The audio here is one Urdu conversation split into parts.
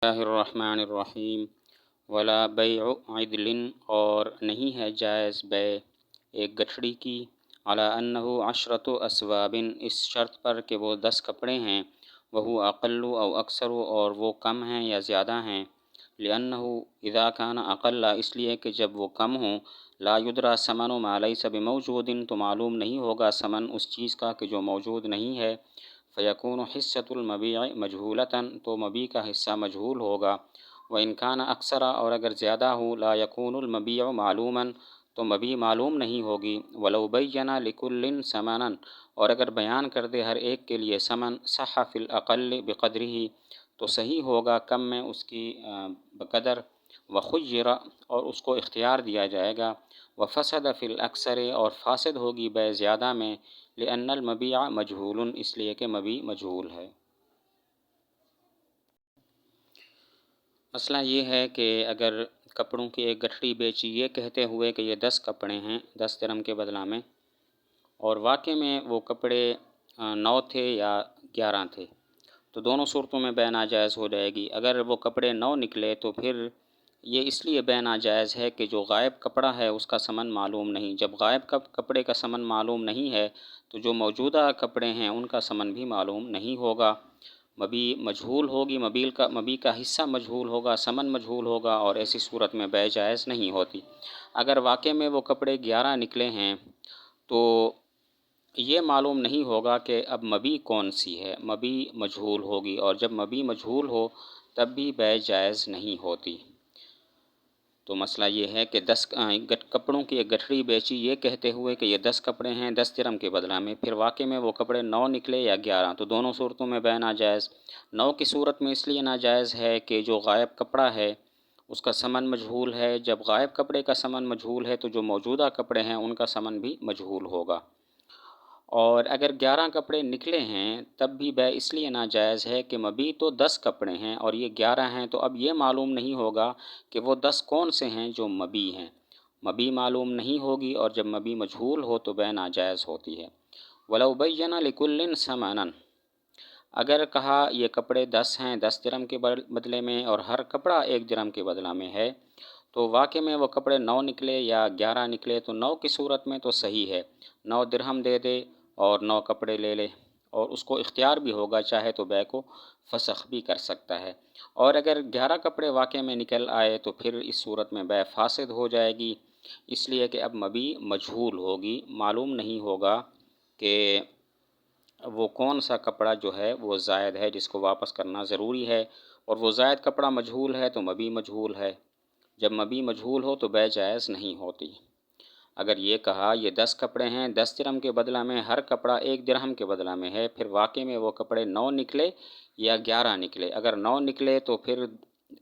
اللہ الرحمن الرحیم ولا بیع عدل، اور نہیں ہے جائز بیع ایک گٹھڑی کی، علی انہ عشرۃ اسواب، اس شرط پر کہ وہ 10 کپڑے ہیں، وہو اقل او اکثر، اور وہ کم ہیں یا زیادہ ہیں، لأنہ اذا کان اقل، اس لیے کہ جب وہ کم ہوں، لا یدری ثمن ما لیس بموجود، تو معلوم نہیں ہوگا ثمن اس چیز کا کہ جو موجود نہیں ہے، فیکون حصۃ المبیع مجہولۃ، تو مبیع کا حصہ مجہول ہوگا، وإن کان اکثر، اور اگر زیادہ ہو، لا یکون المبیع معلوما، تو مبیع معلوم نہیں ہوگی، ولو بین لکل ثمنا، اور اگر بیان کر دے ہر ایک کے لیے ثمن، صح فی الاقل بقدرہ، تو صحیح ہوگا کم میں اس کی بقدر، وخیر، اور اس کو اختیار دیا جائے گا، وفسد فی الاکثر، اور فاسد ہوگی بیع زیادہ میں، لأن المبیع مجہول، اس لیے کہ مبیع مجہول ہے۔ مسئلہ یہ ہے کہ اگر کپڑوں کی ایک گٹھڑی بیچی یہ کہتے ہوئے کہ یہ 10 کپڑے ہیں 10 درہم کے بدلہ میں، اور واقع میں وہ کپڑے 9 تھے یا 11 تھے، تو دونوں صورتوں میں بیع ناجائز ہو جائے گی۔ اگر وہ کپڑے 9 نکلے تو پھر یہ اس لیے بیع ناجائز ہے کہ جو غائب کپڑا ہے اس کا ثمن معلوم نہیں، جب غائب کپڑے کا ثمن معلوم نہیں ہے تو جو موجودہ کپڑے ہیں ان کا ثمن بھی معلوم نہیں ہوگا، مبیع مجہول ہوگی، مبیع کا حصہ مجہول ہوگا، ثمن مجہول ہوگا، اور ایسی صورت میں بیع جائز نہیں ہوتی۔ اگر واقع میں وہ کپڑے 11 نکلے ہیں تو یہ معلوم نہیں ہوگا کہ اب مبیع کون سی ہے، مبیع مجہول ہوگی، اور جب مبیع مجہول ہو تب بھی بیع جائز نہیں ہوتی۔ تو مسئلہ یہ ہے کہ 10 کپڑوں کی ایک گٹھڑی بیچی یہ کہتے ہوئے کہ یہ 10 کپڑے ہیں 10 درہم کے بدلہ میں، پھر واقع میں وہ کپڑے 9 نکلے یا 11، تو دونوں صورتوں میں بیع ناجائز۔ 9 کی صورت میں اس لیے ناجائز ہے کہ جو غائب کپڑا ہے اس کا ثمن مجہول ہے، جب غائب کپڑے کا ثمن مجہول ہے تو جو موجودہ کپڑے ہیں ان کا ثمن بھی مجہول ہوگا، اور اگر 11 کپڑے نکلے ہیں تب بھی بیع اس لیے ناجائز ہے کہ مبیع تو 10 کپڑے ہیں اور یہ 11 ہیں، تو اب یہ معلوم نہیں ہوگا کہ وہ 10 کون سے ہیں جو مبیع ہیں، مبیع معلوم نہیں ہوگی، اور جب مبیع مجہول ہو تو بیع ناجائز ہوتی ہے۔ وَلَوْ بَيَّنَ لِكُلٍّ ثَمَنًا، اگر کہا یہ کپڑے 10 ہیں 10 درہم کے بدلے میں، اور ہر کپڑا 1 درہم کے بدلہ میں ہے، تو واقع میں وہ کپڑے 9 نکلے یا 11 نکلے، تو 9 کی صورت میں تو صحیح ہے، 9 درہم دے دے اور 9 کپڑے لے لے، اور اس کو اختیار بھی ہوگا، چاہے تو بیع کو فسخ بھی کر سکتا ہے۔ اور اگر 11 کپڑے واقع میں نکل آئے تو پھر اس صورت میں بیع فاسد ہو جائے گی، اس لیے کہ اب مبیع مجہول ہوگی، معلوم نہیں ہوگا کہ وہ کون سا کپڑا جو ہے وہ زائد ہے جس کو واپس کرنا ضروری ہے، اور وہ زائد کپڑا مجہول ہے تو مبیع مجہول ہے، جب مبیع مجہول ہو تو بیع جائز نہیں ہوتی۔ اگر یہ کہا یہ 10 کپڑے ہیں 10 درہم کے بدلہ میں، ہر کپڑا 1 درہم کے بدلہ میں ہے، پھر واقع میں وہ کپڑے 9 نکلے یا 11 نکلے، اگر 9 نکلے تو پھر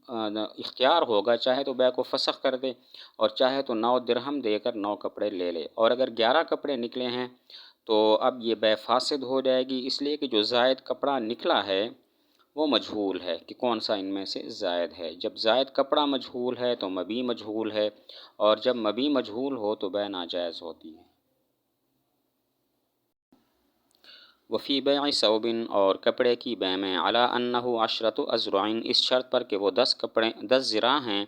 اختیار ہوگا، چاہے تو بیع کو فسخ کر دے اور چاہے تو 9 درہم دے کر 9 کپڑے لے لے، اور اگر 11 کپڑے نکلے ہیں تو اب یہ بیع فاسد ہو جائے گی، اس لیے کہ جو زائد کپڑا نکلا ہے وہ مجہول ہے کہ کون سا ان میں سے زائد ہے، جب زائد کپڑا مجہول ہے تو مبیع مجہول ہے، اور جب مبیع مجہول ہو تو بیع ناجائز ہوتی ہے۔ وفی بیع ثوب، اور کپڑے کی بیع میں، علی انہ 10 اذرع، اس شرط پر کہ وہ 10 ذراع ہیں،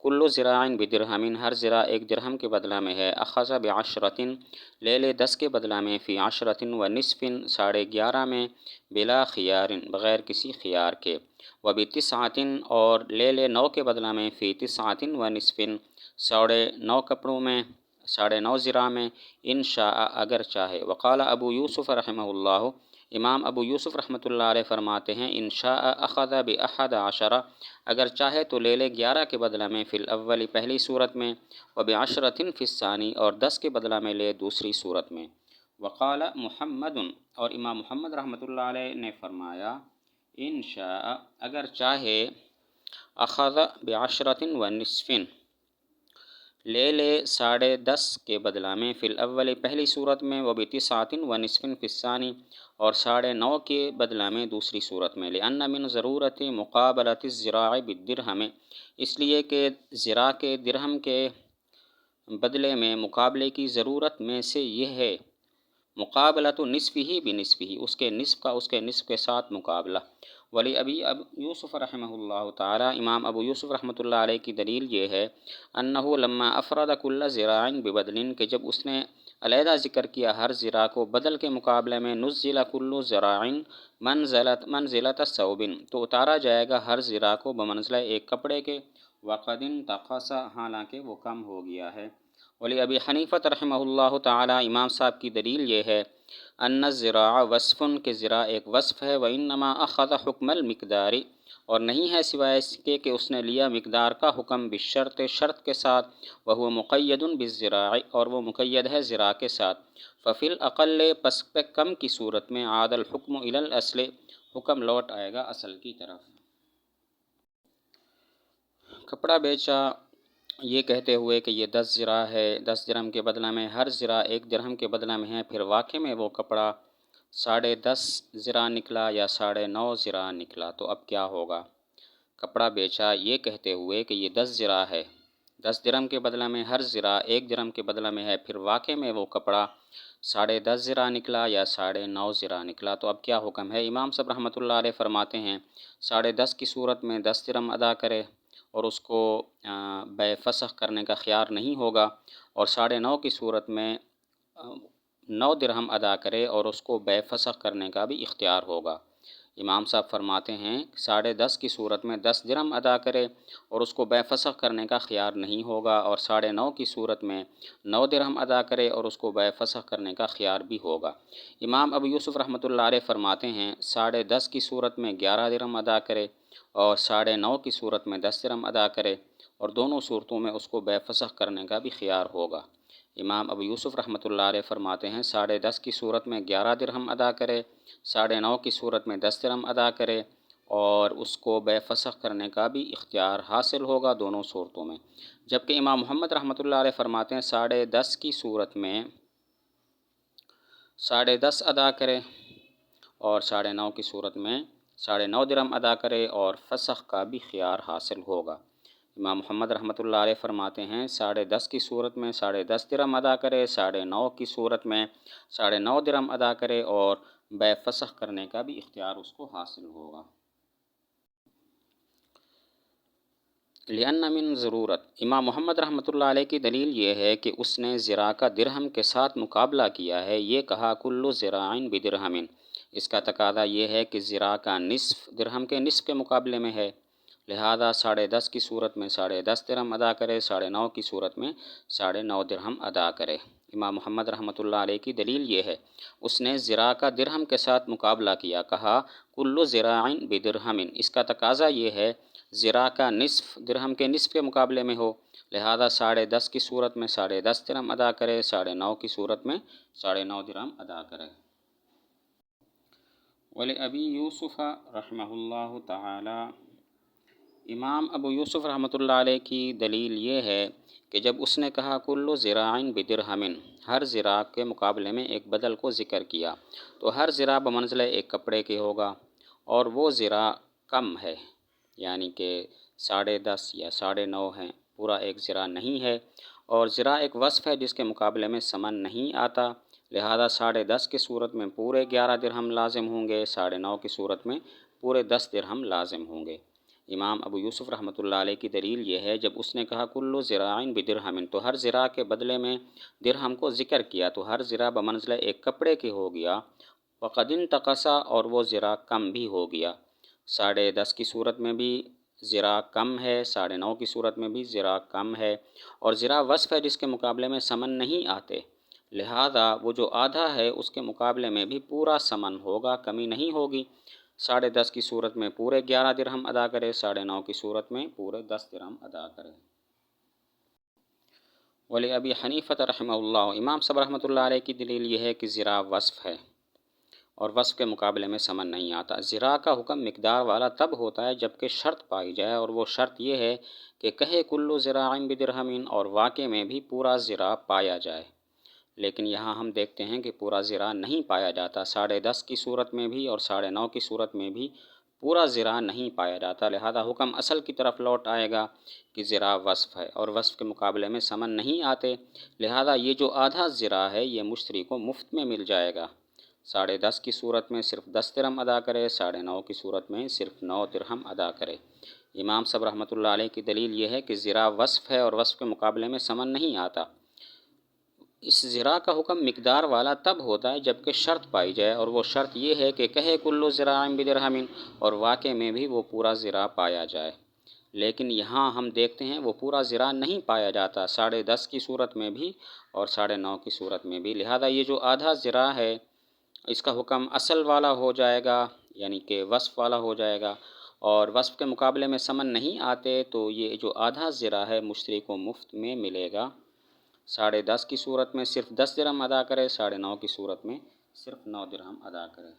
کل ذراع بدرہم، ہر ذراع 1 درہم کے بدلہ میں ہے، اخذ ب10 لے لے 10 کے بدلہ میں، فی 10 ونصف، 11.5 میں، بلا خیار، بغیر کسی خیار کے، وب9، اور لے لے 9 کے بدلہ میں، فی 9 ونصف، 9.5 کپڑوں میں، 9.5 ذراع میں، ان شاء، اگر چاہے۔ وقال ابو یوسف رحمہ اللہ، امام ابو یوسف رحمۃ اللہ علیہ فرماتے ہیں، ان شاء اخذ ب11، اگر چاہے تو لے لے 11 کے بدلہ میں، فی الاول، پہلی صورت میں، وب10 فی الثانی، اور 10 کے بدلہ میں لے دوسری صورت میں۔ وقال محمد، اور امام محمد رحمۃ اللہ علیہ نے فرمایا، ان شاء، اگر چاہے، اخذ ب10 ونصف، لے لے 10.5 کے بدلہ میں، فی الاول، پہلی صورت میں، وب9 ونصف فی الثانی، اور 9.5 کے بدلہ میں دوسری صورت میں، لأن من ضرورت مقابلۃ الذراع بالدرہم، اس لیے کہ ذراع کے درہم کے بدلے میں مقابلے کی ضرورت میں سے یہ ہے، مقابلۃ نصفہ بنصفہ، اس کے نصف کا اس کے نصف کے ساتھ مقابلہ، ولی ابو یوسف رحمہ اللہ تعالی، امام ابو یوسف رحمۃ اللہ علیہ کی دلیل یہ ہے انہ لما افرد کل ذراع ببدل، کہ جب اس نے علیحدہ ذکر کیا ہر ذراع کو بدل کے مقابلے میں، نزل کل ذراع منزلۃ ثوب، تو اتارا جائے گا ہر ذراع کو بمنزلہ ایک کپڑے کے، وقد انتقص، حالانکہ وہ کم ہو گیا ہے۔ ولی ابی حنیفہ رحمہ اللہ تعالی، امام صاحب کی دلیل یہ ہے ان الذراع وصف، کہ ذراع ایک وصف ہے، وانما اخذ حکم المقدار، اور نہیں ہے سوائے اس کے کہ اس نے لیا مقدار کا حکم، بالشرط، شرط کے ساتھ، وهو مقید بالذراع، اور وہ مقید ہے ذراع کے ساتھ، ففی الاقل، پس کم کی صورت میں، عاد الحکم الی الاصل، حکم لوٹ آئے گا اصل کی طرف۔ کپڑا بیچا یہ کہتے ہوئے کہ یہ 10 ذراع ہے، 10 درہم کے بدلہ میں، ہر ذراع 1 درہم کے بدلہ میں ہے، پھر واقع میں وہ کپڑا 10.5 ذراع نکلا یا 9.5 ذراع نکلا، تو اب کیا ہوگا؟ کپڑا بیچا یہ کہتے ہوئے کہ یہ 10 ذراع ہے، 10 درہم کے بدلہ میں، ہر ذراع 1 درہم کے بدلہ میں ہے، پھر واقع میں وہ کپڑا 10.5 ذراع نکلا یا 9.5 ذراع نکلا، تو اب کیا حکم ہے؟ امام صاحب رحمۃ اللہ علیہ فرماتے ہیں 10.5 کی صورت میں 10 درہم ادا کرے اور اس کو بے فسخ کرنے کا خیار نہیں ہوگا، اور 9.5 کی صورت میں 9 درہم ادا کرے اور اس کو بے فسخ کرنے کا بھی اختیار ہوگا۔ امام صاحب فرماتے ہیں 10.5 کی صورت میں 10 درہم ادا کرے اور اس کو بے فسخ کرنے کا خیار نہیں ہوگا، اور 9.5 کی صورت میں 9 درہم ادا کرے اور اس کو بے فسخ کرنے کا خیار بھی ہوگا۔ امام ابو یوسف رحمۃ اللہ علیہ فرماتے ہیں 10.5 کی صورت میں 11 درہم ادا کرے اور 9.5 کی صورت میں 10 درہم ادا کرے، اور دونوں صورتوں میں اس کو بے فسخ کرنے کا بھی خیار ہوگا۔ امام ابو یوسف رحمۃ اللہ علیہ فرماتے ہیں 10.5 کی صورت میں 11 درہم ادا کرے، 9.5 کی صورت میں 10 درہم ادا کرے، اور اس کو بے فسخ کرنے کا بھی اختیار حاصل ہوگا دونوں صورتوں میں۔ جبکہ امام محمد رحمۃ اللہ علیہ فرماتے ہیں 10.5 کی صورت میں 10.5 ادا کرے اور 9.5 کی صورت میں 9.5 درہم ادا کرے، اور فسخ کا بھی خیار حاصل ہوگا۔ امام محمد رحمۃ اللہ علیہ فرماتے ہیں 10.5 کی صورت میں 10.5 درہم ادا کرے، 9.5 کی صورت میں 9.5 درہم ادا کرے، اور بے فسخ کرنے کا بھی اختیار اس کو حاصل ہوگا۔ لأن من ضرورت، امام محمد رحمۃ اللہ علیہ کی دلیل یہ ہے کہ اس نے ذراع کا درہم کے ساتھ مقابلہ کیا ہے، یہ کہا کل ذراع بدرہم، اس کا تقاضا یہ ہے کہ ذراع کا نصف درہم کے نصف کے مقابلے میں ہے، لہذا 10.5 کی صورت میں 10.5 درہم ادا کرے، 9.5 کی صورت میں 9.5 درہم ادا کرے۔ امام محمد رحمۃ اللہ علیہ کی دلیل یہ ہے اس نے ذراع کا درہم کے ساتھ مقابلہ کیا، کہا کل ذراع بدرہم، اس کا تقاضا یہ ہے ذراع کا نصف درہم کے نصف کے مقابلے میں ہو، لہذا 10.5 کی صورت میں 10.5 درہم ادا کرے، 9.5 کی صورت میں 9.5 درہم ادا کرے۔ ولی ابی یوسف رحمہ اللہ تعالی، امام ابو یوسف رحمۃ اللہ علیہ کی دلیل یہ ہے کہ جب اس نے کہا کل ذراع بدرہم، ہر ذراع کے مقابلے میں ایک بدل کو ذکر کیا، تو ہر ذراع بمنزلہ ایک کپڑے کے ہوگا، اور وہ ذراع کم ہے، یعنی کہ 10.5 یا 9.5 ہیں، پورا ایک ذراع نہیں ہے، اور ذراع ایک وصف ہے جس کے مقابلے میں ثمن نہیں آتا، لہذا 10.5 کی صورت میں پورے 11 درہم لازم ہوں گے، 9.5 کی صورت میں پورے 10 درہم لازم ہوں گے۔ امام ابو یوسف رحمۃ اللہ علیہ کی دلیل یہ ہے جب اس نے کہا کل ذراع بدرہم، تو ہر ذراع کے بدلے میں درہم کو ذکر کیا، تو ہر ذراع بمنزلہ ایک کپڑے کے ہو گیا، وقد انتقص، اور وہ ذراع کم بھی ہو گیا، 10.5 کی صورت میں بھی ذراع کم ہے، 9.5 کی صورت میں بھی ذراع کم ہے، اور ذراع وصف ہے جس کے مقابلے میں ثمن نہیں آتے، لہذا وہ جو آدھا ہے اس کے مقابلے میں بھی پورا ثمن ہوگا، کمی نہیں ہوگی۔ 10.5 کی صورت میں پورے 11 درہم ادا کرے، 9.5 کی صورت میں پورے 10 درہم ادا کرے۔ ولی ابی حنیفہ رحمہ اللہ، امام صاحب رحمۃ اللہ علیہ کی دلیل یہ ہے کہ ذراع وصف ہے اور وصف کے مقابلے میں ثمن نہیں آتا۔ ذراع کا حکم مقدار والا تب ہوتا ہے جبکہ شرط پائی جائے، اور وہ شرط یہ ہے کہ کہے کل ذراع بدرہم اور واقع میں بھی پورا ذراع پایا جائے، لیکن یہاں ہم دیکھتے ہیں کہ پورا ذراع نہیں پایا جاتا، 10.5 کی صورت میں بھی اور 9.5 کی صورت میں بھی پورا ذراع نہیں پایا جاتا، لہذا حکم اصل کی طرف لوٹ آئے گا کہ ذراع وصف ہے اور وصف کے مقابلے میں ثمن نہیں آتے، لہذا یہ جو آدھا ذراع ہے یہ مشتری کو مفت میں مل جائے گا، 10.5 کی صورت میں صرف 10 درہم ادا کرے، 9.5 کی صورت میں صرف 9 درہم ادا کرے۔ امام صاحب رحمۃ اللہ علیہ کی دلیل یہ ہے کہ زرا وصف ہے اور وصف کے مقابلے میں ثمن نہیں آتا۔ اس زرا کا حکم مقدار والا تب ہوتا ہے جب کہ شرط پائی جائے، اور وہ شرط یہ ہے کہ کہے کلو زراع بدرہم، اور واقع میں بھی وہ پورا زرا پایا جائے۔ لیکن یہاں ہم دیکھتے ہیں وہ پورا زرا نہیں پایا جاتا، 10.5 کی صورت میں بھی اور 9.5 کی صورت میں بھی، لہذا یہ جو آدھا زرا ہے اس کا حکم اصل والا ہو جائے گا، یعنی کہ وصف والا ہو جائے گا، اور وصف کے مقابلے میں ثمن نہیں آتے تو یہ جو آدھا زرا ہے مشتری کو مفت میں ملے گا۔ 10.5 کی صورت میں صرف 10 درہم ادا کرے، 9.5 کی صورت میں صرف 9 درہم ادا کرے۔